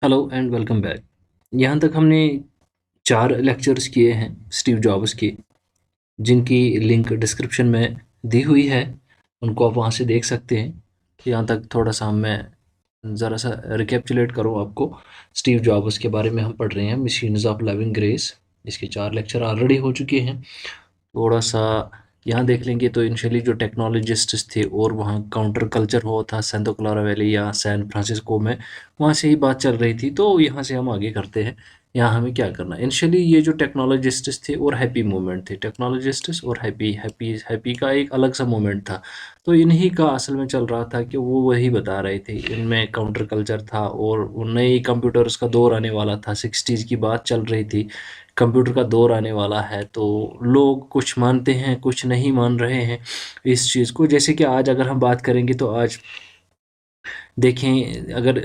Hello and welcome back. यहाँ तक हमने 4 लेक्चर्स किए हैं स्टीव जॉब्स के, जिनकी लिंक डिस्क्रिप्शन में दी हुई है। उनको आप वहाँ से देख सकते हैं। यहाँ तक थोड़ा सा मैं ज़रा सा रिकैप्चुलेट करूँ आपको। स्टीव जॉब्स के बारे में हम पढ़ रहे हैं, मशीन्स ऑफ लविंग ग्रेस। इसके 4 लेक्चर ऑलरेडी हो चुके हैं। थोड़ा सा यहाँ देख लेंगे तो इनिशियली जो टेक्नोलॉजिस्ट्स थे और वहाँ काउंटर कल्चर हुआ था सेंतो क्लारा वैली या सैन फ्रांसिस्को में, वहाँ से ही बात चल रही थी। तो यहाँ से हम आगे करते हैं। यहाँ हमें क्या करना है, इनिशियली ये जो टेक्नोलॉजिस्ट्स थे और हैप्पी मूवमेंट थे, टेक्नोलॉजिस्ट्स और हैप्पी हैप्पी हैप्पी का एक अलग सा मूवमेंट था। तो इन्हीं का असल में चल रहा था कि वो वही बता रहे थे, इनमें काउंटर कल्चर था और नए कंप्यूटर्स का दौर आने वाला था। 60s की बात चल रही थी, कंप्यूटर का दौर आने वाला है। तो लोग कुछ मानते हैं, कुछ नहीं मान रहे हैं इस चीज़ को। जैसे कि आज अगर हम बात करेंगे तो आज देखें, अगर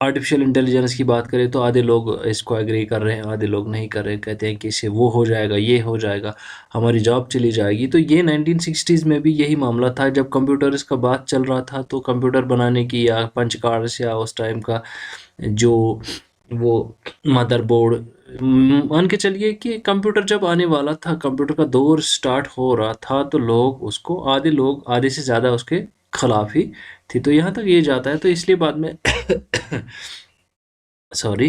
आर्टिफिशियल इंटेलिजेंस की बात करें तो आधे लोग इसको एग्री कर रहे हैं, आधे लोग नहीं कर रहे, कहते हैं कि इससे वो हो जाएगा, ये हो जाएगा, हमारी जॉब चली जाएगी। तो ये 1960s में भी यही मामला था। जब कंप्यूटर्स का बात चल रहा था तो कंप्यूटर बनाने की या पंच कार्ड्स या उस टाइम का जो वो मदरबोर्ड, मान के चलिए कि कंप्यूटर जब आने वाला था, कंप्यूटर का दौर स्टार्ट हो रहा था, तो लोग आधे से ज़्यादा उसके खिलाफ ही थी। तो यहाँ तक ये जाता है। तो इसलिए बाद में सॉरी,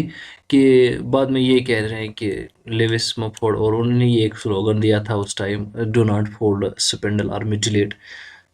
कि बाद में ये कह रहे हैं कि लेविस मफोर्ड, और उन्होंने ये एक स्लोगन दिया था उस time, do not fold spindle और मिटिलेट।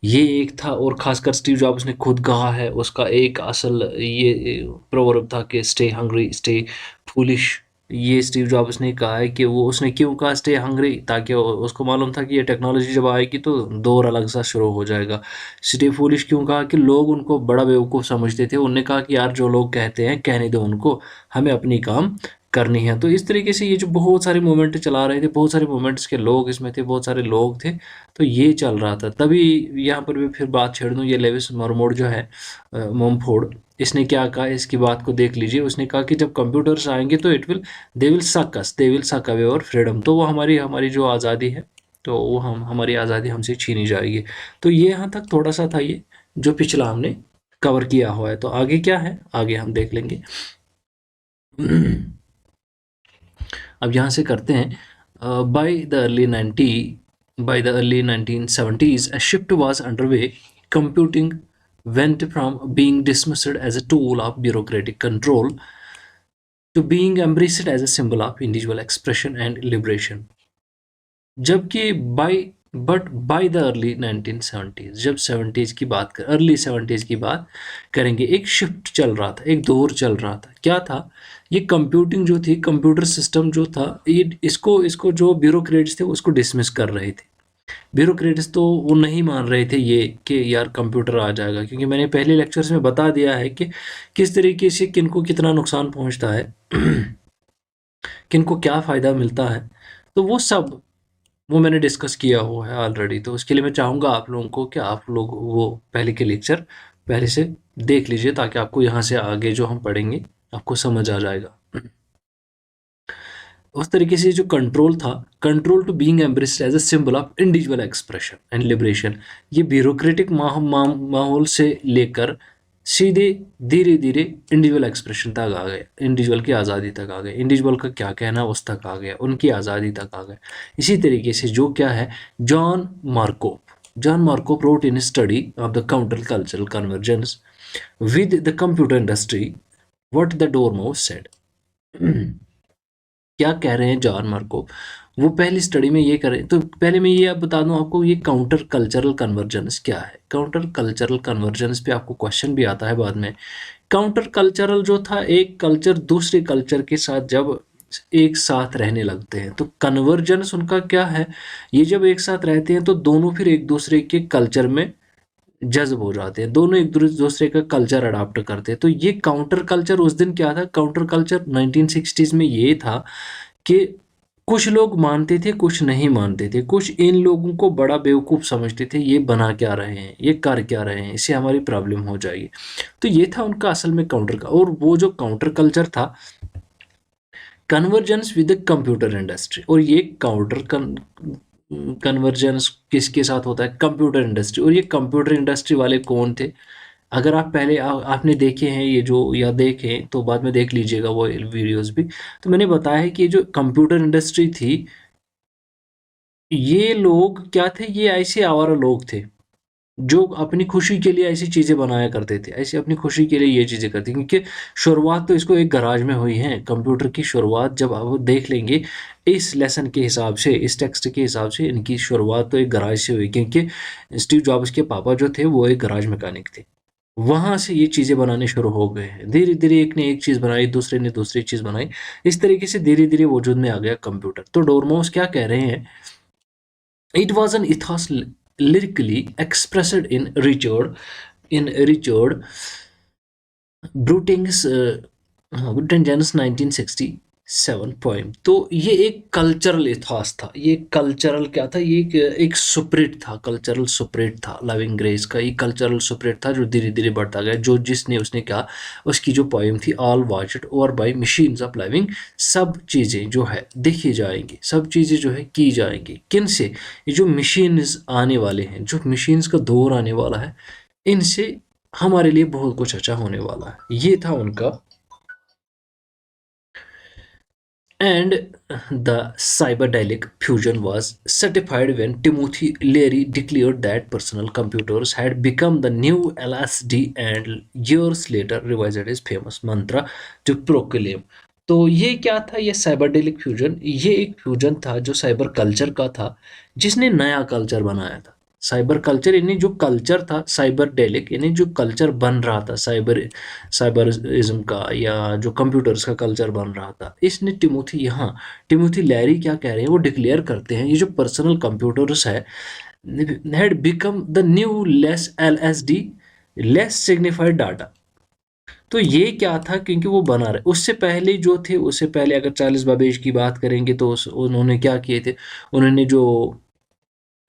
ये एक था। और खासकर स्टीव जॉब्स ने खुद कहा है, उसका एक असल ये प्रोवर्ब था कि स्टे हंग्री स्टे फूलिश। ये स्टीव जॉब्स ने कहा है कि वो उसने क्यों कहा स्टे हंग्री, ताकि उसको मालूम था कि ये टेक्नोलॉजी जब आएगी तो दौर अलग सा शुरू हो जाएगा। स्टे फूलिश क्यों कहा, कि लोग उनको बड़ा बेवकूफ़ समझते थे। उन्होंने कहा कि यार जो लोग कहते हैं कहने दो उनको, हमें अपनी काम करनी है। तो इस तरीके से ये जो बहुत सारे मोमेंट चला रहे थे, बहुत सारे मोमेंट्स के लोग इसमें थे, बहुत सारे लोग थे। तो ये चल रहा था। तभी यहाँ पर भी फिर बात छेड़ दूँ, ये लेविस मरमोड जो है, मॉमफोर्ड, इसने क्या कहा, इसकी बात को देख लीजिए। उसने कहा कि जब कंप्यूटर्स आएंगे तो दे विल सक अस, दे विल सक अवे और फ्रीडम। तो वो हमारी हमारी जो आज़ादी है, तो वो हमारी आज़ादी हमसे छीनी जाएगी। तो ये यहाँ तक थोड़ा सा था, ये जो पिछला हमने कवर किया हुआ है। तो आगे क्या है, आगे हम देख लेंगे। अब यहाँ से करते हैं। By the early 1970s, a shift was underway. Computing went from being dismissed as a tool of bureaucratic control to being embraced as a symbol of individual expression and liberation. जबकि बाय द अर्ली 1970s, जब 70s की बात कर, early 70s की बात करेंगे, एक shift चल रहा था, एक दौर चल रहा था। क्या था ये, कंप्यूटिंग जो थी, कंप्यूटर सिस्टम जो था, ये इसको इसको जो ब्यूरोक्रेट्स थे उसको डिसमिस कर रहे थे। ब्यूरोक्रेट्स तो वो नहीं मान रहे थे ये कि यार कंप्यूटर आ जाएगा, क्योंकि मैंने पहले लेक्चर्स में बता दिया है कि किस तरीके से किनको कितना नुकसान पहुंचता है, किनको क्या फ़ायदा मिलता है। तो वो मैंने डिस्कस किया हुआ है ऑलरेडी। तो उसके लिए मैं चाहूँगा आप लोगों को कि आप लोग वो पहले के लेक्चर पहले से देख लीजिए, ताकि आपको यहाँ से आगे जो हम पढ़ेंगे आपको समझ आ जाएगा। उस तरीके से जो कंट्रोल था, control to being embraced as a symbol of individual expression and liberation, ये ब्यूरोक्रेटिक माहौल से लेकर सीधे धीरे धीरे इंडिविजुअल एक्सप्रेशन तक आ गए, इंडिविजुअल की आज़ादी तक आ गए, इंडिविजुअल का क्या कहना उस तक आ गया, उनकी आज़ादी तक आ गए। इसी तरीके से जो क्या है, John Markov wrote in his study of the counter-cultural convergence with the computer industry what the Dormouse said. क्या कह रहे हैं जॉन मार्कोव, वो पहली स्टडी में ये करें। तो पहले मैं ये अब बता दूं आपको, ये काउंटर कल्चरल कन्वर्जेंस क्या है। काउंटर कल्चरल कन्वर्जेंस पे आपको क्वेश्चन भी आता है बाद में। काउंटर कल्चरल जो था, एक कल्चर दूसरे कल्चर के साथ जब एक साथ रहने लगते हैं, तो कन्वर्जेंस उनका क्या है, ये जब एक साथ रहते हैं तो दोनों फिर एक दूसरे के कल्चर में जज़्ब हो जाते हैं, दोनों एक दूसरे का कल्चर अडॉप्ट करते हैं। तो ये काउंटर कल्चर उस दिन क्या था, काउंटर कल्चर 1960s में ये था कि कुछ लोग मानते थे, कुछ नहीं मानते थे, कुछ इन लोगों को बड़ा बेवकूफ़ समझते थे, ये बना क्या रहे हैं, ये कर क्या रहे हैं, इससे हमारी प्रॉब्लम हो जाएगी। तो ये था उनका असल में काउंटर का। और वो जो काउंटर कल्चर था, convergence with the computer industry, और ये काउंटर कन्वर्जेंस किसके साथ होता है, कंप्यूटर इंडस्ट्री। और ये कंप्यूटर इंडस्ट्री वाले कौन थे, अगर आप पहले आपने देखे हैं ये जो, या देखें तो बाद में देख लीजिएगा वो वीडियोस भी। तो मैंने बताया है कि ये जो कंप्यूटर इंडस्ट्री थी, ये लोग क्या थे, ये ऐसे आवारा लोग थे जो अपनी खुशी के लिए ऐसी चीज़ें बनाया करते थे, ऐसे अपनी खुशी के लिए ये चीज़ें करते, क्योंकि शुरुआत तो इसको एक गराज में हुई है। कंप्यूटर की शुरुआत जब आप देख लेंगे इस लेसन के हिसाब से, इस टेक्स्ट के हिसाब से, इनकी शुरुआत तो एक गराज से हुई, क्योंकि स्टीव जॉब्स के पापा जो थे वो एक गराज मैकेनिक थे। वहाँ से ये चीज़ें बनाने शुरू हो गए हैं। धीरे-धीरे एक ने एक चीज़ बनाई, दूसरे ने दूसरी चीज़ बनाई। इस तरीके से धीरे-धीरे वजूद में आ गया कंप्यूटर। तो डोरमॉस क्या कह रहे हैं, it was an ethos lyrically expressed in Richard Bruting's Brutingen's 1967 poem. तो ये एक कल्चरल इथॉस था, ये कल्चरल क्या था, ये एक सुप्रिट था, कल्चरल सुप्रिट था लविंग ग्रेस का। ये कल्चरल सुप्रिट था जो धीरे धीरे बढ़ता गया, जो जिसने उसने क्या, उसकी जो पोएम थी all watched over by machines of living, सब चीज़ें जो है देखी जाएंगी, सब चीज़ें जो है की जाएंगी, किन से, ये जो मशीन्स आने वाले हैं, जो मशीन्स का दौर आने वाला है, इनसे हमारे लिए बहुत कुछ अच्छा होने वाला है। ये था उनका। And the cyberdelic fusion was certified when Timothy Leary declared that personal computers had become the new LSD, and years later revised his famous mantra to proclaim। तो ये क्या था, ये साइबरडेलिक फ्यूजन, ये एक फ्यूजन था जो साइबर कल्चर का था, जिसने नया कल्चर बनाया था। साइबर कल्चर यानी जो कल्चर था, साइबर डेलिक यानी जो कल्चर बन रहा था साइबरिज्म का, या जो कंप्यूटर्स का कल्चर बन रहा था, इसने टिमोथी लैरी क्या कह रहे हैं, वो डिक्लेयर करते हैं ये जो पर्सनल कंप्यूटर्स है had become the new less LSD, less signified data. तो ये क्या था, क्योंकि वो बना रहे, उससे पहले जो थे, उससे पहले अगर चार्ल्स बाबेज की बात करेंगे तो उन्होंने क्या किए थे, उन्होंने जो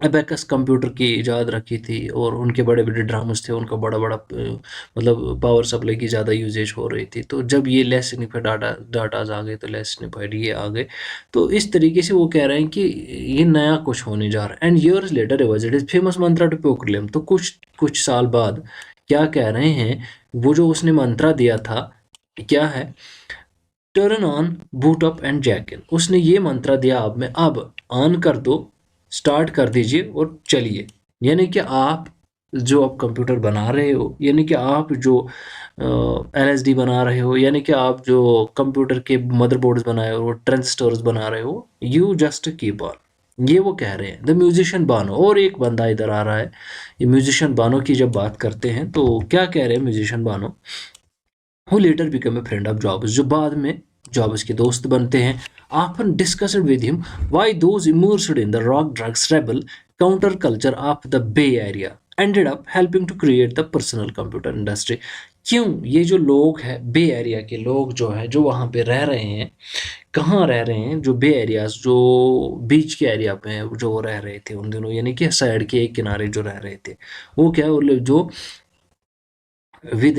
अबेकस कंप्यूटर की इजाद रखी थी, और उनके बड़े बड़े ड्रामस थे, उनका बड़ा बड़ा मतलब पावर सप्लाई की ज़्यादा यूजेज हो रही थी। तो जब ये लेस सिग्निफाइड डाटाज आ गए तो लेस सिग्निफाइड ये आ गए। तो इस तरीके से वो कह रहे हैं कि ये नया कुछ होने जा रहा है। And years later revised his famous mantra to proclaim. तो कुछ कुछ साल बाद क्या कह रहे हैं, वो जो उसने मंत्रा दिया था क्या है, turn on boot up and jack in. उसने ये मंत्रा दिया, अब ऑन कर दो, स्टार्ट कर दीजिए और चलिए। यानी कि आप जो अब कंप्यूटर बना रहे हो, यानी कि आप जो LSD बना रहे हो, यानी कि आप जो कंप्यूटर के मदरबोर्ड्स बनाए हो, ट्रांजिस्टर्स बना रहे हो, यू जस्ट कीप ऑन। ये वो कह रहे हैं। द म्यूजिशियन बानो, और एक बंदा इधर आ रहा है, ये म्यूजिशियन बानो की जब बात करते हैं तो क्या कह रहे हैं musician Bano, who later became a friend of Jobs, जो बाद में जॉब्स के दोस्त बनते हैं। often discussed with him why those immersed in the rock drugs rebel counterculture of the Bay Area ended up helping to create the personal computer industry। क्यों ये जो लोग हैं बे एरिया के लोग जो है, जो वहाँ पे रह रहे हैं, कहाँ रह रहे हैं, जो बे एरियाज, जो बीच के एरिया पे हैं, जो रह रहे थे उन दिनों, यानी कि साइड के एक किनारे जो रह रहे थे, वो क्या है, वो जो with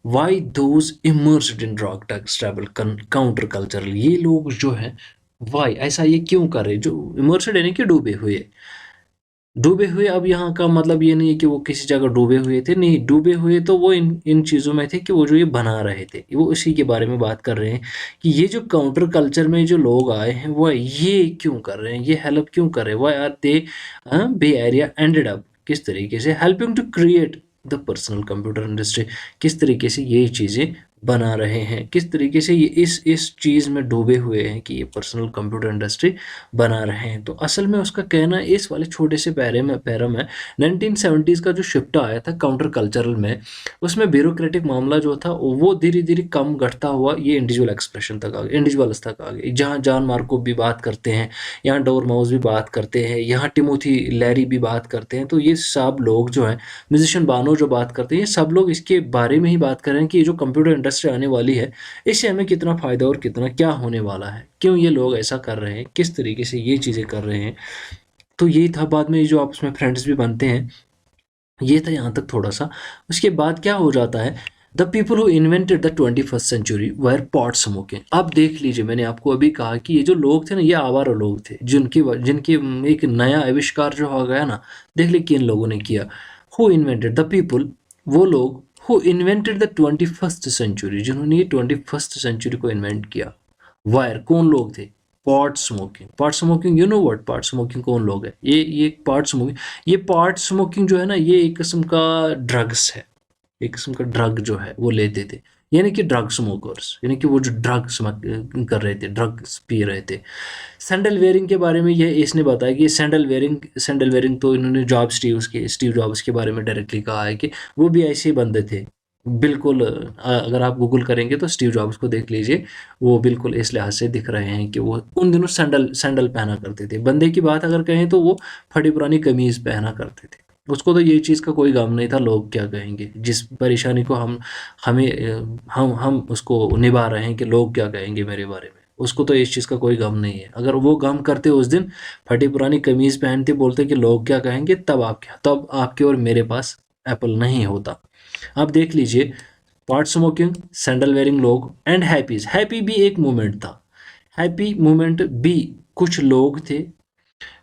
why those immersed in rock travel counter cultural, ये लोग जो है why ऐसा ये क्यों कर रहे, जो immersed यानी कि डूबे हुए। अब यहाँ का मतलब ये नहीं है कि वो किसी जगह डूबे हुए थे, नहीं, डूबे हुए तो वो इन इन चीज़ों में थे कि वो जो ये बना रहे थे, वो इसी के बारे में बात कर रहे हैं कि ये जो काउंटर कल्चर में जो लोग आए हैं वो ये क्यों कर रहे हैं, ये हेल्प क्यों कर रहे हैं, why are they Bay Area ended up, किस तरीके से helping to create the personal computer industry, किस तरीके से ये चीज़ें बना रहे हैं, किस तरीके से ये इस चीज़ में डूबे हुए हैं कि ये पर्सनल कंप्यूटर इंडस्ट्री बना रहे हैं। तो असल में उसका कहना इस वाले छोटे से पैरा में 1970s का जो शिफ्ट आया था काउंटर कल्चरल में, उसमें ब्यूरोक्रेटिक मामला जो था वो धीरे धीरे कम घटता हुआ ये इंडिविजुअल एक्सप्रेशन तक आ गया, इंडिविजुअल्स तक आ गए। जहाँ जॉन मार्कोव भी बात करते हैं, यहाँ डोर माउस भी बात करते हैं, यहाँ टिमोथी लैरी भी बात करते हैं, तो ये सब लोग जो हैं, म्यूजिशियन बानो जो बात करते हैं, ये सब लोग इसके बारे में ही बात कर रहे हैं कि ये जो कंप्यूटर इंडस्ट्री आने वाली है, इससे हमें कितना फ़ायदा और कितना क्या होने वाला है, क्यों ये लोग ऐसा कर रहे हैं, किस तरीके से ये चीज़ें कर रहे हैं। तो ये था। बाद में जो आपस में फ्रेंड्स भी बनते हैं, ये था यहाँ तक थोड़ा सा। उसके बाद क्या हो जाता है, the people who invented the 21st century were pot smoking. अब देख लीजिए, मैंने आपको अभी कहा कि ये जो लोग थे ना, ये आवारा लोग थे, जिनकी एक नया आविष्कार जो हो गया ना, देख ली किन लोगों ने किया। हु इन्वेंटेड, द पीपल, वो लोग who invented the 21st century, जिन्होंने ये 21st सेंचुरी को इन्वेंट किया। वायर, कौन लोग थे? Pot smoking. Pot smoking, you know what pot smoking कौन लोग है? ये पॉट स्मोकिंग, ये पॉट स्मोकिंग जो है ना, ये एक किस्म का ड्रग्स है, एक किस्म का ड्रग जो है वो लेते थे, यानी कि ड्रग स्मोकर्स, यानी कि वो जो ड्रग्स कर रहे थे, ड्रग्स पी रहे थे। सैंडल वेयरिंग के बारे में ये इसने बताया कि सैंडल वेयरिंग तो इन्होंने स्टीव जॉब्स के बारे में डायरेक्टली कहा है कि वो भी ऐसे ही बंदे थे। बिल्कुल अगर आप गूगल करेंगे तो स्टीव जॉब्स को देख लीजिए, वो बिल्कुल इस लिहाज से दिख रहे हैं कि वो उन दिनों सैंडल सैंडल पहना करते थे। बंदे की बात अगर कहें तो वो फटी पुरानी कमीज पहना करते थे। उसको तो ये चीज़ का कोई गम नहीं था लोग क्या कहेंगे, जिस परेशानी को हम उसको निभा रहे हैं कि लोग क्या कहेंगे मेरे बारे में, उसको तो इस चीज़ का कोई गम नहीं है। अगर वो गम करते उस दिन, फटी पुरानी कमीज पहनते, बोलते कि लोग क्या कहेंगे, तब आपके और मेरे पास एप्पल नहीं होता। आप देख लीजिए, पॉट स्मोकिंग, सैंडल वेयरिंग लोग एंड हैप्पीज। हैप्पी भी एक मूवमेंट था, हैप्पी मूवमेंट भी कुछ लोग थे,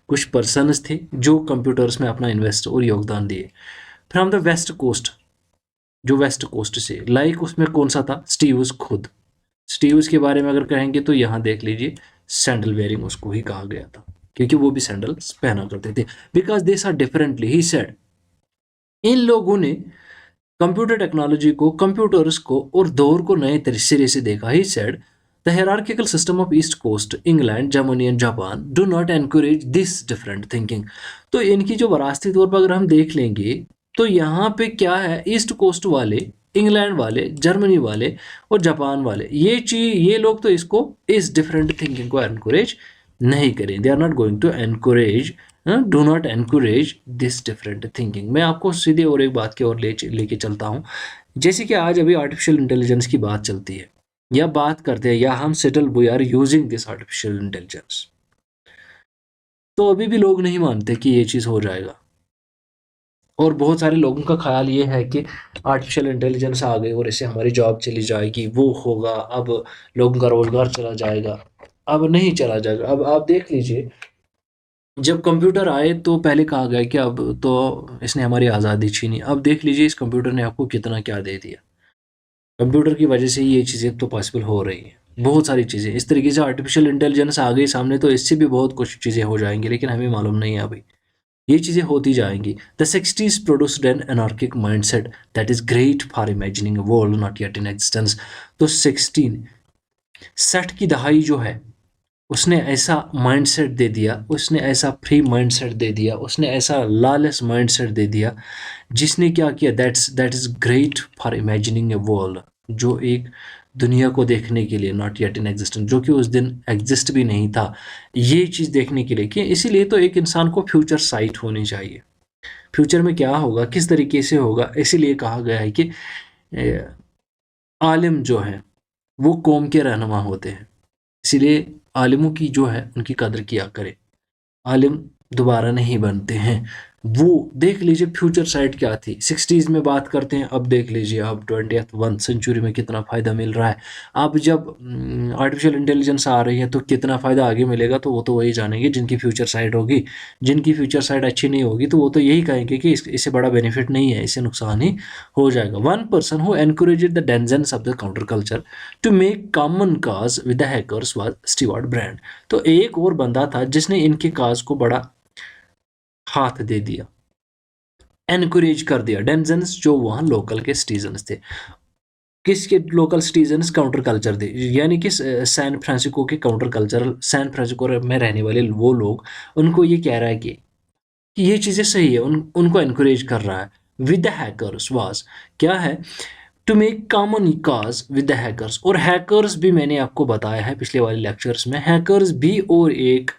कुछ पर्सन्स थे जो कंप्यूटर्स में अपना इन्वेस्ट और योगदान दिए। फ्रॉम द वेस्ट कोस्ट, जो वेस्ट कोस्ट से, लाइक उसमें कौन सा था? स्टीव्स खुद। स्टीव्स के बारे में अगर कहेंगे तो यहाँ देख लीजिए, सैंडल वेयरिंग उसको ही कहा गया था, क्योंकि वो भी सैंडल्स पहना करते थे। Because they are differently, he said, इन लोगों ने कंप्यूटर टेक्नोलॉजी को, कंप्यूटर्स को और दौर को नए सिरे से देखा। He said the hierarchical system of East Coast, England, Germany and Japan do not encourage this different thinking. तो इनकी जो वरासती तौर पर अगर हम देख लेंगे तो यहाँ पे क्या है, ईस्ट कोस्ट वाले, इंग्लैंड वाले, जर्मनी वाले और जापान वाले, ये लोग तो इसको, इस डिफरेंट थिंकिंग को एनकरेज नहीं करें। They are not going to encourage, do not encourage this different thinking. मैं आपको सीधे और एक बात की ओर लेके चलता हूँ। जैसे कि आज अभी आर्टिफिशियल इंटेलिजेंस की बात चलती है, या बात करते हैं, या हम settle we are using this artificial intelligence, तो अभी भी लोग नहीं मानते कि ये चीज़ हो जाएगा। और बहुत सारे लोगों का ख्याल ये है कि आर्टिफिशियल इंटेलिजेंस आ गई और इससे हमारी जॉब चली जाएगी, वो होगा, अब लोगों का रोजगार चला जाएगा। अब नहीं चला जाएगा। अब आप देख लीजिए, जब कंप्यूटर आए तो पहले कहा गया कि अब तो इसने हमारी आज़ादी छीनी। अब देख लीजिए, इस कंप्यूटर ने आपको कितना क्या दे दिया। कंप्यूटर की वजह से ये चीज़ें तो पॉसिबल हो रही हैं, बहुत सारी चीज़ें। इस तरीके से आर्टिफिशियल इंटेलिजेंस आ गई सामने तो इससे भी बहुत कुछ चीज़ें हो जाएंगी, लेकिन हमें मालूम नहीं है अभी। ये चीज़ें होती जाएंगी। The 60s produced an anarchic mindset that is great for imagining a world not yet in existence. तो 60 की दहाई जो है, उसने ऐसा माइंडसेट दे दिया, उसने ऐसा फ्री माइंडसेट दे दिया, उसने ऐसा लॉलेस माइंडसेट दे दिया, जिसने क्या किया, that is great for imagining a world, जो एक दुनिया को देखने के लिए, नॉट येट इन एग्जिस्टेंस, जो कि उस दिन एग्जिस्ट भी नहीं था, ये चीज़ देखने के लिए कि इसीलिए तो एक इंसान को फ्यूचर साइट होनी चाहिए। फ्यूचर में क्या होगा, किस तरीके से होगा, इसीलिए कहा गया है कि आलिम जो है वो कौम के रहनुमा होते हैं। इसीलिए आलिमों की जो है उनकी कदर किया करें। आलिम दोबारा नहीं बनते हैं। वो देख लीजिए फ्यूचर साइट क्या थी, 60s में बात करते हैं, अब देख लीजिए अब 21st सेंचुरी में कितना फ़ायदा मिल रहा है। अब जब आर्टिफिशियल इंटेलिजेंस आ रही है तो कितना फ़ायदा आगे मिलेगा, तो वो तो वही जानेंगे जिनकी फ्यूचर साइट होगी। जिनकी फ्यूचर साइट अच्छी नहीं होगी तो वो तो यही कहेंगे कि इससे बड़ा बेनिफिट नहीं है, इससे नुकसान ही हो जाएगा। One person who encouraged the denizens of the counter culture to make common cause with the hackers was Stewart Brand. तो एक और बंदा था जिसने इनके काज को बड़ा हाथ दे दिया, एनकरेज कर दिया। डेंजेंस जो वहाँ लोकल के सिटीजन्स थे, किसके लोकल सिटीजन्स, काउंटर कल्चर थे, यानी कि सैन फ्रांसिस्को के काउंटर कल्चर, सैन फ्रांसिस्को में रहने वाले वो लोग, उनको ये कह रहा है कि ये चीज़ें सही है, उनको एनकरेज कर रहा है। विद द हैकर्स वाज, क्या है, to make common cause with the hackers. और हैकर्स भी मैंने आपको बताया है पिछले वाले लेक्चर्स में, हैकर्स भी और एक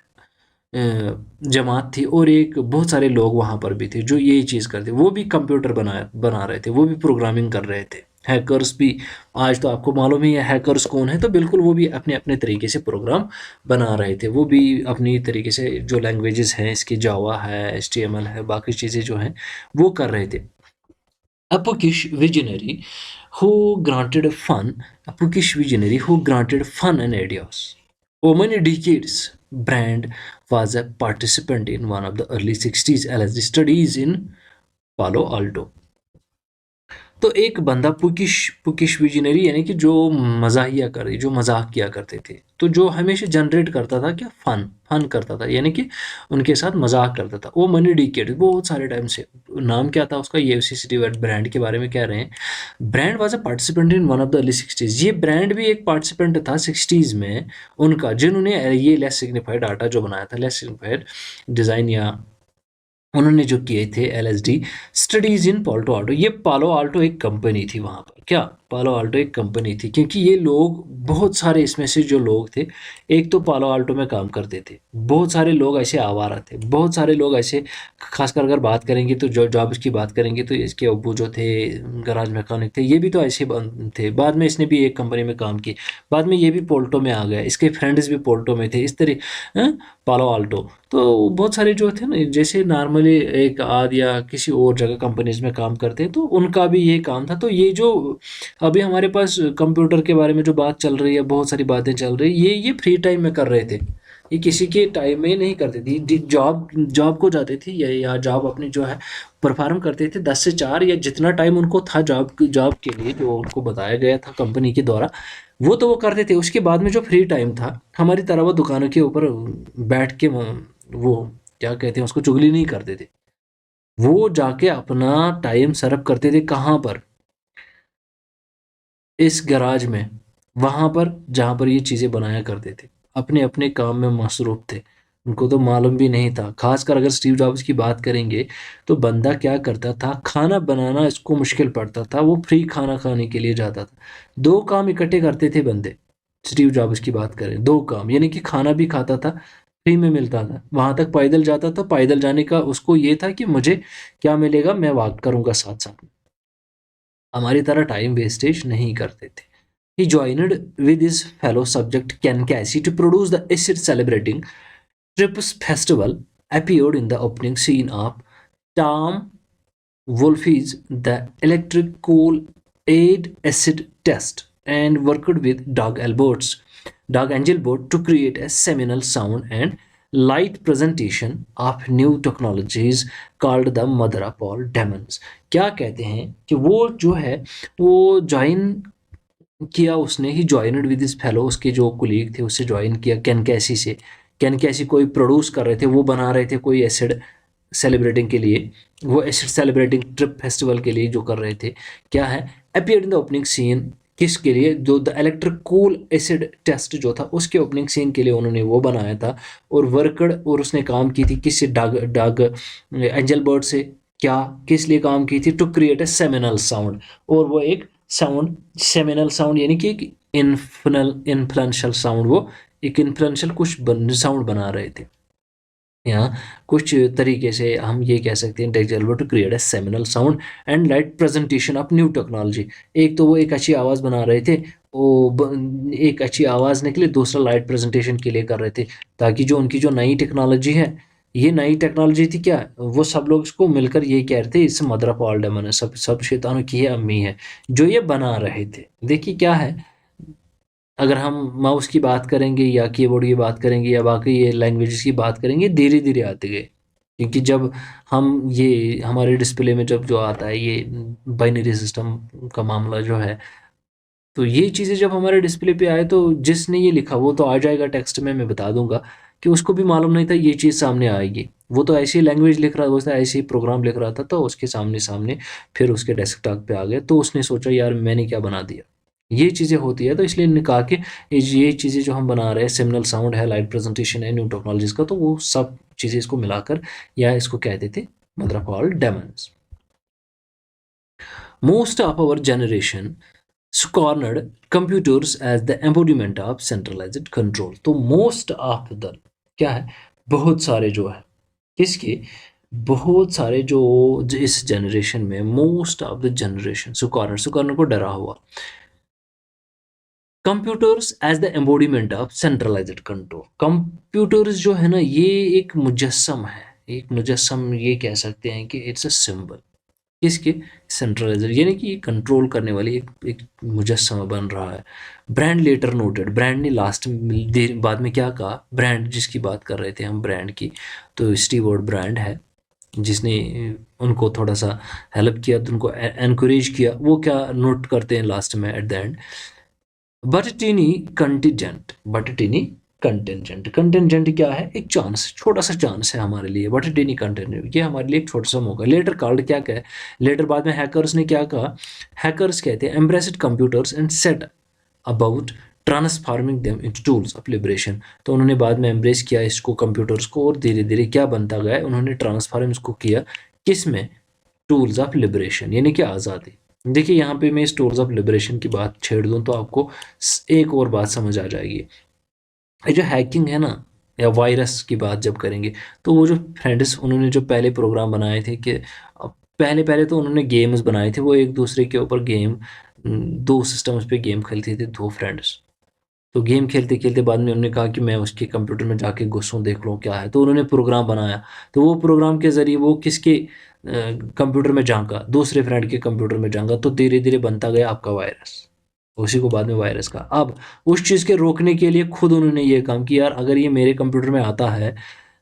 जमात थी, और एक बहुत सारे लोग वहाँ पर भी थे जो यही चीज़ करते, वो भी कंप्यूटर बना रहे थे, वो भी प्रोग्रामिंग कर रहे थे। हैकर्स भी, आज तो आपको मालूम ही है हैकर्स कौन है, तो बिल्कुल वो भी अपने अपने तरीके से प्रोग्राम बना रहे थे। वो भी अपनी तरीके से जो लैंग्वेजेस हैं, इसकी जावा है, HTML है, बाकी चीज़ें जो हैं वो कर रहे थे। A bookish visionary who granted fun, a bookish visionary who granted fun and ideas. For many decades, Brand was a participant in one of the early 60s LSD studies in Palo Alto. तो एक बंदा पुकिश visionary, यानी कि जो मज़ाहिया करे, जो मज़ाक किया करते थे, तो जो हमेशा जनरेट करता था क्या, फन करता था, यानी कि उनके साथ मज़ाक करता था। वो मनी डिकेड बहुत सारे टाइम से, नाम क्या था उसका, ये सिटी ब्रांड के बारे में कह रहे हैं। Brand was a participant in one of the early 60s। ये ब्रांड भी एक पार्टिसिपेंट था 60s में उनका, जिन्होंने ये लेस सिग्निफाइड डाटा जो बनाया था, लेस सिग्निफाइड डिज़ाइन, या उन्होंने जो किए थे एलएसडी स्टडीज इन पालो आल्टो। ये पालो आल्टो एक कंपनी थी वहाँ पर, क्या पालो आल्टो एक कंपनी थी, क्योंकि ये लोग बहुत सारे इसमें से जो लोग थे, एक तो पालो आल्टो में काम करते थे, बहुत सारे लोग ऐसे आवारा थे, बहुत सारे लोग ऐसे, खासकर अगर बात करेंगे तो जो जॉब्स की बात करेंगे तो इसके अब्बू जो थे गराज मैकेनिक थे, ये भी तो ऐसे थे। बाद में इसने भी एक कंपनी में काम की, बाद में ये भी पोल्टो में आ गया, इसके फ्रेंड्स भी पोल्टो में थे, इस तरह पालो आल्टो। तो बहुत सारे जो थे ना, जैसे नॉर्मली एक आध या किसी और जगह कंपनीज में काम करते हैं, तो उनका भी ये काम था। तो ये जो अभी हमारे पास कंप्यूटर के बारे में जो बात चल रही है, बहुत सारी बातें चल रही है, ये फ्री टाइम में कर रहे थे, ये किसी के टाइम में नहीं करते थे। जॉब जॉब को जाते थे, या जॉब अपनी जो है परफॉर्म करते थे 10 से 4, या जितना टाइम उनको था जॉब जॉब के लिए जो उनको बताया गया था कंपनी के द्वारा, वो तो वो करते थे। उसके बाद में जो फ्री टाइम था, हमारी तरह वो दुकानों के ऊपर बैठ के वो क्या कहते हैं उसको, चुगली नहीं करते थे। वो जाके अपना टाइम सर्व करते थे, कहाँ पर, इस गैराज में, वहाँ पर जहाँ पर ये चीज़ें बनाया करते थे, अपने अपने काम में मसरूफ थे। उनको तो मालूम भी नहीं था। खासकर अगर स्टीव जॉब्स की बात करेंगे, तो बंदा क्या करता था, खाना बनाना इसको मुश्किल पड़ता था, वो फ्री खाना खाने के लिए जाता था। दो काम इकट्ठे करते थे बंदे, स्टीव जॉब्स की बात करें, दो काम, यानी कि खाना भी खाता था, फ्री में मिलता था, वहाँ तक पैदल जाता था, पैदल जाने का उसको ये था कि मुझे क्या मिलेगा, मैं वॉक करूँगा साथ साथ। हमारी तरह टाइम वेस्टेज नहीं करते थे। He joined with his fellow subject Ken Casey to produce the acid celebrating Trips Festival, appeared in the opening scene of Tom Wolfe's The Electric Coal Aid Acid Test, and worked with Doug Engelbart to create a seminal sound and light presentation of new technologies called the Mother of All Demons। क्या कहते हैं कि वो जो है, वो join किया उसने, ही ज्वाइनड विद हिज फेलो, उसके जो कुलीग थे उससे ज्वाइन किया कैन कैसी से। कैन कैसी कोई प्रोड्यूस कर रहे थे, वो बना रहे थे कोई एसिड सेलिब्रेटिंग के लिए, वो एसिड सेलिब्रेटिंग ट्रिप फेस्टिवल के लिए जो कर रहे थे, क्या है, appeared in the opening scene, किसके लिए, जो the electric cool acid test जो था उसके ओपनिंग सीन के लिए उन्होंने वो बनाया था। और वर्कड, और उसने काम की थी किससे, डग डग एंजल बर्ड से। क्या, किस लिए काम की थी, to create a seminal sound. और वो एक साउंड, सेमिनल साउंड, यानी कि एक इन्फ्लुएंशियल साउंड, वो एक इन्फ्लुएंशियल कुछ साउंड बना रहे थे। यहाँ कुछ तरीके से हम ये कह सकते हैं, डेक्जल्वर to create a seminal sound and light presentation of new technology. एक तो वो एक अच्छी आवाज़ बना रहे थे, एक अच्छी आवाज़ निकले, दूसरा लाइट प्रेजेंटेशन के लिए कर रहे थे, ताकि जो उनकी जो नई टेक्नोलॉजी है, ये नई टेक्नोलॉजी थी क्या, वो सब लोग इसको मिलकर ये कह रहे थे, इस मदर ऑफ ऑल डेमन है, सब सब शैतानों की ये अम्मी है, जो ये बना रहे थे। देखिए क्या है, अगर हम माउस की बात करेंगे या कीबोर्ड की बात करेंगे या बाकी ये लैंग्वेजेस की बात करेंगे, धीरे धीरे आते गए, क्योंकि जब हम ये हमारे डिस्प्ले में जब जो आता है ये बाइनरी सिस्टम का मामला जो है, तो ये चीज़ें जब हमारे डिस्प्ले पे आए, तो जिसने ये लिखा वो तो आ जाएगा टेक्स्ट में, मैं बता दूंगा कि उसको भी मालूम नहीं था ये चीज़ सामने आएगी। वो तो ऐसी लैंग्वेज लिख रहा था, ऐसे ही प्रोग्राम लिख रहा था, तो उसके सामने सामने फिर उसके डेस्कटॉप पे आ गया, तो उसने सोचा यार मैंने क्या बना दिया। ये चीज़ें होती है, तो इसलिए इन्होंने कहा कि ये चीज़ें जो हम बना रहे हैं, सिग्नल साउंड है, लाइट प्रेजेंटेशन है, न्यू टेक्नोलॉजीज का, तो वो सब चीज़ें इसको मिलाकर, या इसको कहते थे mother of all demons. Most of our generation scorned computers as the embodiment of centralized control। तो मोस्ट ऑफ द क्या है, बहुत सारे जो है, किसके, बहुत सारे जो इस जनरेशन में, मोस्ट ऑफ द जनरेशन, सुकॉर्नर, सुकॉर्नर को डरा हुआ, computers as the embodiment of centralised control. Computers जो है ना, ये एक मुजस्सम है, एक मुजस्सम ये कह सकते हैं कि इट्स अ सिंबल, किसके, सेंट्रलाइजर, यानी कि कंट्रोल करने वाली एक मुजस्समा बन रहा है। ब्रांड लेटर नोटेड, ब्रांड ने लास्ट बाद में क्या कहा, ब्रांड जिसकी बात कर रहे थे हम, ब्रांड की, तो स्टीवर्ड ब्रांड है, जिसने उनको थोड़ा-सा हेल्प किया, तो उनको एनकरेज किया, वो क्या नोट करते हैं लास्ट में at the end, but tiny contingent contingent क्या है? एक चांस, छोटा सा चांस है हमारे लिए, बट टीनी कंटिजेंट, ये हमारे लिए एक छोटा सा मौका। लेटर कॉल्ड क्या कहे, लेटर बाद में हैकर्स ने क्या कहा, हैकर्स कहते हैं embraced computers and set about transforming them into tools of liberation. तो उन्होंने बाद में एम्ब्रेस किया इसको, कंप्यूटर्स को, और धीरे धीरे क्या बनता गया, उन्होंने ट्रांसफार्म इसको किया किस में, टूल्स ऑफ लिबरेशन, यानी कि आज़ादी। देखिए यहाँ पे मैं इस टूल्स ऑफ लिबरेशन की बात छेड़ दूँ तो आपको एक और बात समझ आ जाएगी। ये जो हैकिंग है ना, या वायरस की बात जब करेंगे, तो वो जो फ्रेंड्स उन्होंने जो पहले प्रोग्राम बनाए थे कि पहले पहले तो उन्होंने गेम्स बनाए थे, वो एक दूसरे के ऊपर गेम, दो सिस्टम्स पे गेम खेलते थे दो फ्रेंड्स। तो गेम खेलते खेलते बाद में उन्होंने कहा कि मैं उसके कंप्यूटर में जाके घुसूँ, देख लूँ क्या है, तो उन्होंने प्रोग्राम बनाया। तो वो प्रोग्राम के ज़रिए वो किसके कंप्यूटर में झांका, दूसरे फ्रेंड के कंप्यूटर में झांका, तो धीरे धीरे बनता गया आपका वायरस, उसी को बाद में वायरस का। अब उस चीज़ के रोकने के लिए खुद उन्होंने ये काम किया, यार अगर ये मेरे कंप्यूटर में आता है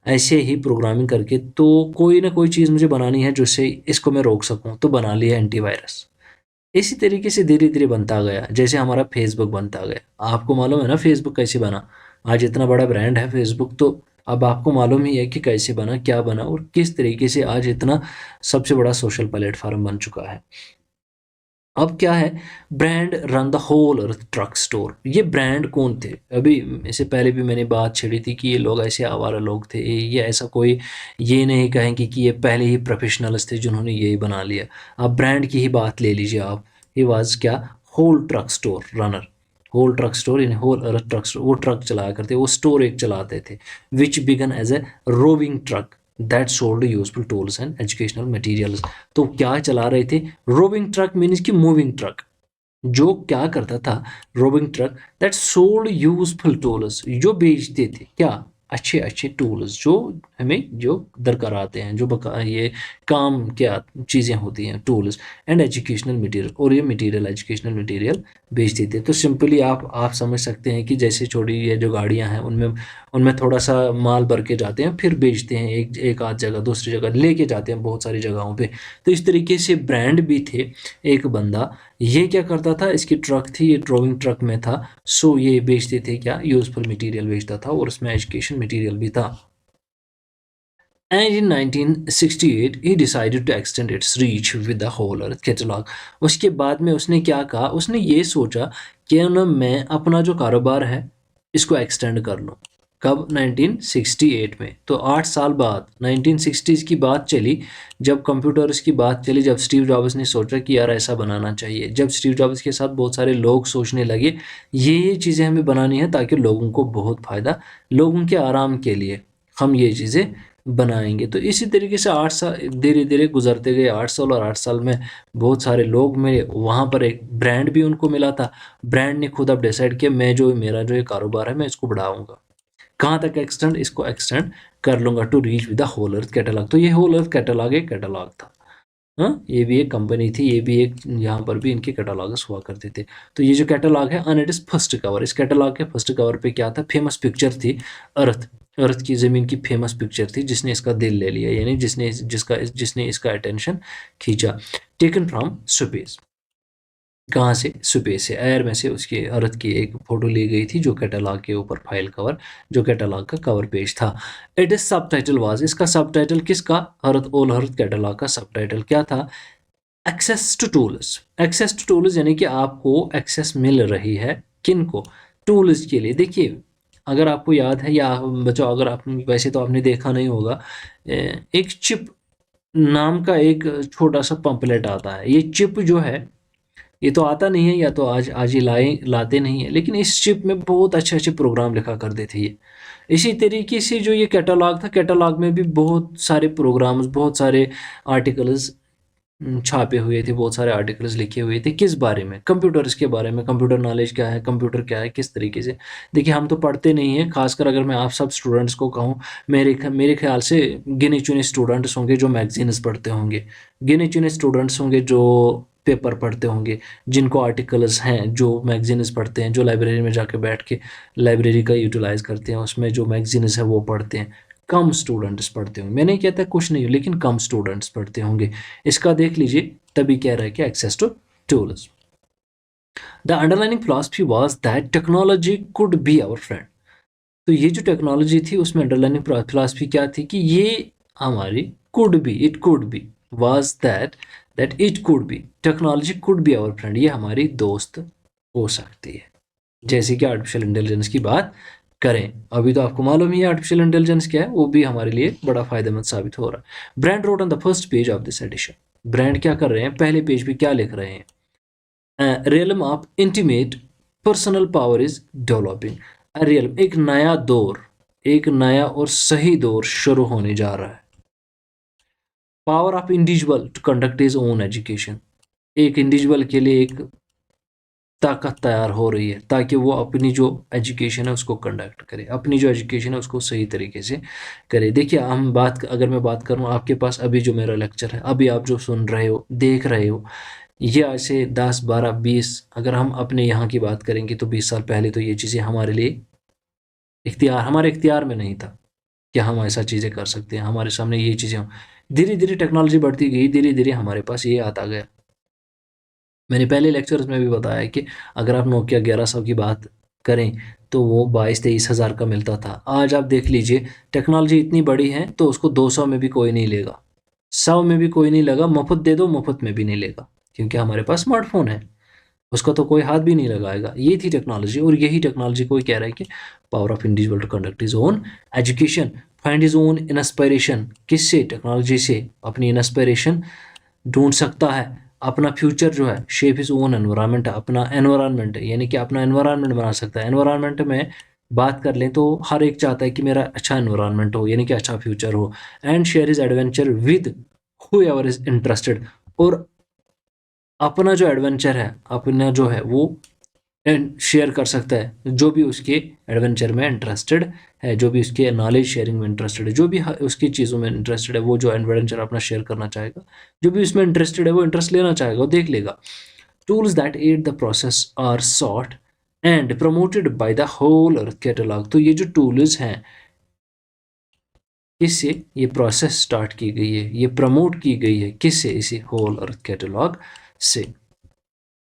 ऐसे ही प्रोग्रामिंग करके, तो कोई ना कोई चीज़ मुझे बनानी है जिससे इसको मैं रोक सकूँ, तो बना लिया एंटीवायरस। इसी तरीके से धीरे धीरे बनता गया, जैसे हमारा फेसबुक बनता गया। आपको मालूम है ना फेसबुक कैसे बना, आज इतना बड़ा ब्रांड है फेसबुक, तो अब आपको मालूम ही है कि कैसे बना, क्या बना, और किस तरीके से आज इतना सबसे बड़ा सोशल प्लेटफॉर्म बन चुका है। अब क्या है, Brand ran the Whole earth truck Store. ये ब्रांड कौन थे, अभी इससे पहले भी मैंने बात छेड़ी थी कि ये लोग ऐसे आवारा लोग थे, ये ऐसा कोई ये नहीं कहेंगे कि ये पहले ही प्रोफेशनल्स थे जिन्होंने यही बना लिया। आप ब्रांड की ही बात ले लीजिए आप, ये वाज क्या, whole truck store runner, whole truck store in whole earth truck store, वो ट्रक चलाया करते, वो स्टोर एक चलाते थे, which began as a roving truck that sold useful tools and educational materials. तो क्या चला रहे थे, रोविंग ट्रक मीन्स की मूविंग ट्रक, जो क्या करता था, roving truck that sold useful tools, जो बेचते थे क्या, अच्छे अच्छे टूल्स, जो हमें जो दरकार आते हैं, जो ये काम क्या चीज़ें होती हैं, टूल्स एंड एजुकेशनल मटेरियल, और ये मटेरियल एजुकेशनल मटेरियल बेचते थे। तो सिंपली आप समझ सकते हैं कि जैसे छोटी ये जो गाड़ियां हैं, उनमें उनमें थोड़ा सा माल भर के जाते हैं, फिर बेचते हैं, एक आध जगह दूसरी जगह लेके जाते हैं, बहुत सारी जगहों पे। तो इस तरीके से ब्रांड भी थे। एक बंदा ये क्या करता था, इसकी ट्रक थी, ये ड्राइविंग ट्रक में था, सो ये बेचते थे क्या, यूजफुल मटेरियल बेचता था, और उसमें एजुकेशन मटेरियल भी था। And in 1968 he decided to extend its reach with the whole earth catalog। उसके बाद में उसने क्या कहा, उसने ये सोचा कि ना मैं अपना जो कारोबार है इसको एक्सटेंड कर लूँ। कब, 1968 में। तो 8 साल बाद 1960s की बात चली, जब कंप्यूटर्स की बात चली, जब स्टीव जॉब्स ने सोचा कि यार ऐसा बनाना चाहिए, जब स्टीव जॉब्स के साथ बहुत सारे लोग सोचने लगे ये चीज़ें हमें बनानी है ताकि लोगों को बहुत फ़ायदा, लोगों के आराम के लिए हम ये चीज़ें बनाएंगे। तो इसी तरीके से 8 साल धीरे धीरे गुजरते गए, 8 साल, और 8 साल में बहुत सारे लोग मिले, वहाँ पर एक ब्रांड भी उनको मिला था। ब्रांड ने खुद अब डिसाइड किया मैं जो मेरा जो ये कारोबार है मैं इसको बढ़ाऊंगा, कहाँ तक एक्सटेंड, इसको एक्सटेंड कर लूंगा to reach with the Whole Earth Catalog. तो ये होल अर्थ कैटलॉग एक कैटलॉग था। हाँ, ये भी एक कंपनी थी, ये भी एक, यहाँ पर भी इनके कैटलॉग्स हुआ करते थे। तो ये जो कैटलॉग है on it is first cover, इस कैटलॉग के फर्स्ट कवर पे क्या था, फेमस पिक्चर थी अर्थ, अर्थ की ज़मीन की फेमस पिक्चर थी, जिसने इसका दिल ले लिया, यानी जिसने इसका अटेंशन खींचा। टेकन फ्रॉम स्पेस, कहाँ से, स्पेस से, एयर में से उसकी अर्थ की एक फोटो ली गई थी, जो कैटलॉग के ऊपर फाइल कवर, जो कैटलॉग का कवर पेज था। इट इज सब टाइटल वाज, इसका सब टाइटल किसका, अर्थ ऑल अर्थ कैटलॉग का सब टाइटल क्या था, access to tools. Access to tools यानी कि आपको एक्सेस मिल रही है, किन को, टूल्स के लिए। देखिए अगर आपको याद है, या बच्चों अगर आप, वैसे तो आपने देखा नहीं होगा, एक चिप नाम का एक छोटा सा पंपलेट आता है। ये चिप जो है ये तो आता नहीं है, या तो आज आज ये लाते नहीं है, लेकिन इस चिप में बहुत अच्छे अच्छे प्रोग्राम लिखा करते थे ये। इसी तरीके से जो ये कैटलॉग था, कैटलॉग में भी बहुत सारे प्रोग्राम्स, बहुत सारे आर्टिकल्स छापे हुए थे, बहुत सारे आर्टिकल्स लिखे हुए थे, किस बारे में, कंप्यूटर्स के बारे में, कंप्यूटर नॉलेज क्या है, कंप्यूटर क्या है, किस तरीके से। देखिए हम तो पढ़ते नहीं हैं, खासकर अगर मैं आप सब स्टूडेंट्स को कहूँ, मेरे ख्याल से गिने चुने स्टूडेंट्स होंगे जो मैगजीन्स पढ़ते होंगे, गिने चुने स्टूडेंट्स होंगे जो पेपर पढ़ते होंगे, जिनको आर्टिकल्स हैं, जो मैगजीन्स पढ़ते हैं, जो लाइब्रेरी में जाके बैठ के लाइब्रेरी का यूटिलाइज करते हैं, उसमें जो मैगजीन्स है वो पढ़ते हैं। कम स्टूडेंट्स पढ़ते होंगे। मैं नहीं कहता कुछ नहीं, लेकिन कम स्टूडेंट्स पढ़ते होंगे। इसका देख लीजिए, तभी कह रहा है कि access to tools. The underlining philosophy was that technology could be our friend. तो ये जो टेक्नोलॉजी थी उसमें अंडरलाइनिंग फिलॉसफी क्या थी कि ये हमारी could be, it could be, was that it could be, technology could be our friend, ये हमारी दोस्त हो सकती है। जैसे कि आर्टिफिशियल इंटेलिजेंस की बात करें, अभी तो आपको मालूम ही है आर्टिफिशियल इंटेलिजेंस क्या है, वो भी हमारे लिए बड़ा फायदेमंद साबित हो रहा है। Brand wrote on the first page of this edition. Brand क्या कर रहे हैं, पहले पेज पे क्या लिख रहे हैं, realm of intimate personal power is developing। realm, एक नया दौर, एक नया और सही दौर शुरू होने जा रहा है। Power of individual to conduct his own education, एक इंडिविजुअल के लिए एक ताकत तैयार हो रही है ताकि वो अपनी जो एजुकेशन है उसको कंडक्ट करे, अपनी जो एजुकेशन है उसको सही तरीके से करे। देखिए हम बात, अगर मैं बात करूँ आपके पास अभी जो मेरा लेक्चर है, अभी आप जो सुन रहे हो, देख रहे हो, ये आज से 10, 12, 20, अगर हम अपने यहाँ की बात करेंगे तो 20 साल पहले तो ये चीज़ें हमारे लिए हमारे इख्तियार में नहीं था कि हम ऐसा चीज़ें कर सकते हैं, हमारे सामने ये चीज़ें। धीरे धीरे टेक्नोलॉजी बढ़ती गई, धीरे धीरे हमारे पास ये आता गया। मैंने पहले लेक्चर्स में भी बताया कि अगर आप नोकिया 1100 की बात करें तो वो 22-23 हज़ार का मिलता था। आज आप देख लीजिए टेक्नोलॉजी इतनी बड़ी है तो उसको 200 में भी कोई नहीं लेगा, 100 में भी कोई नहीं लेगा, मुफ्त दे दो मुफ्त में भी नहीं लेगा, क्योंकि हमारे पास स्मार्टफोन है, उसका तो कोई हाथ भी नहीं लगाएगा। ये थी टेक्नोलॉजी, और यही टेक्नोलॉजी को कह रहा है कि power of individual to conduct his own education, find his own inspiration. किससे, टेक्नोलॉजी से अपनी इंस्पिरेशन ढूंढ सकता है, अपना फ्यूचर जो है, शेप हिज ओन एनवायरनमेंट, अपना एनवायरनमेंट यानी कि अपना एनवायरनमेंट बना सकता है। एनवायरनमेंट में बात कर लें तो हर एक चाहता है कि मेरा अच्छा एनवायरनमेंट हो, यानी कि अच्छा फ्यूचर हो। And share is adventure with who ever is interested, और अपना जो एडवेंचर है, अपना जो है वो शेयर कर सकता है जो भी उसके एडवेंचर में इंटरेस्टेड है, जो भी उसके नॉलेज शेयरिंग में इंटरेस्टेड है, जो भी उसकी चीज़ों में इंटरेस्टेड है, वो जो एडवेंचर अपना शेयर करना चाहेगा, जो भी उसमें इंटरेस्टेड है वो इंटरेस्ट लेना चाहेगा, वो देख लेगा। Tools that aid the process are sought and promoted by the Whole Earth Catalog. तो ये जो टूल्स हैं, इससे ये प्रोसेस स्टार्ट की गई है, ये प्रमोट की गई है, किससे, इसी होल अर्थ कैटलॉग से,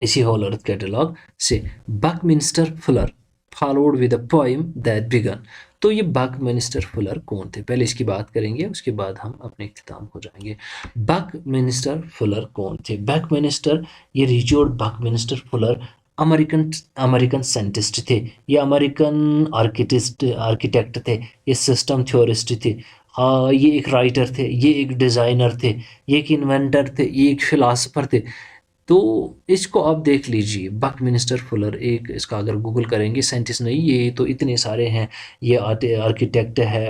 इसी होल अर्थ कैटलॉग से। Buckminster Fuller followed with a poem that began. तो ये बकमिंस्टर फुलर कौन थे, पहले इसकी बात करेंगे, उसके बाद हम अपने इख्तिताम हो जाएंगे। बकमिंस्टर फुलर कौन थे, बकमिंस्टर, ये Richard Buckminster Fuller American American scientist थे, ये अमेरिकन आर्किटेक्ट थे, ये सिस्टम थ्योरिस्ट थे, हाँ ये एक राइटर थे, ये एक डिज़ाइनर थे, ये एक इन्वेंटर थे, ये एक फिलासफर थे। तो इसको आप देख लीजिए, बकमिंस्टर फुलर, एक इसका अगर गूगल करेंगे, साइंटिस्ट नहीं, ये तो इतने सारे हैं, ये आर्किटेक्ट है,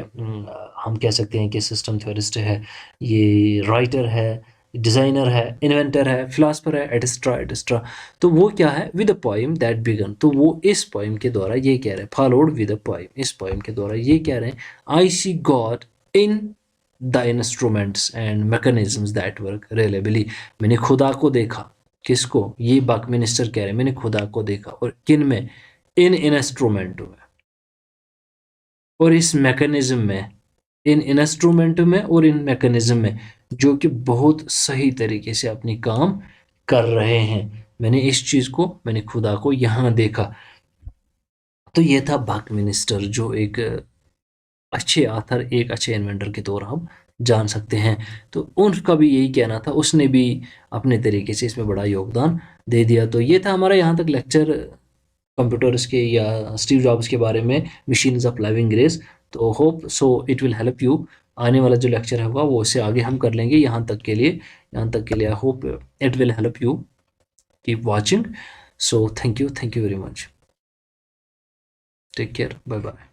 हम कह सकते हैं कि सिस्टम थ्योरिस्ट है, ये राइटर है, डिज़ाइनर है, इन्वेंटर है, फिलासफर है, एटस्ट्रा एटस्ट्रा। तो वो क्या है, with a poem that began, तो वो इस पोएम के द्वारा ये कह रहे हैं, फॉलोड विद अ पोएम, इस पोएम के द्वारा ये कह रहे हैं, I see God in the instruments and mechanisms that work reliably. मैंने खुदा को देखा, किसको, ये बकमिंस्टर कह रहे हैं, मैंने खुदा को देखा, और किन में, इन इंस्ट्रूमेंट में और इस मैकेनिज्म में, इन इंस्ट्रूमेंट में और इन मैकेनिज्म में, जो कि बहुत सही तरीके से अपनी काम कर रहे हैं। मैंने इस चीज़ को, मैंने खुदा को यहाँ देखा। तो ये था बकमिंस्टर, जो एक अच्छे आथर, एक अच्छे इन्वेंटर के तौर हम जान सकते हैं। तो उनका भी यही कहना था, उसने भी अपने तरीके से इसमें बड़ा योगदान दे दिया। तो ये था हमारा यहाँ तक लेक्चर कंप्यूटर्स के या स्टीव जॉब्स के बारे में, मशीन्स ऑफ लिविंग ग्रेस। तो hope so it will help you. आने वाला जो लेक्चर होगा वो उससे आगे हम कर लेंगे। यहाँ तक के लिए I hope it will help you. Keep watching. So thank you very much. Take care, bye bye.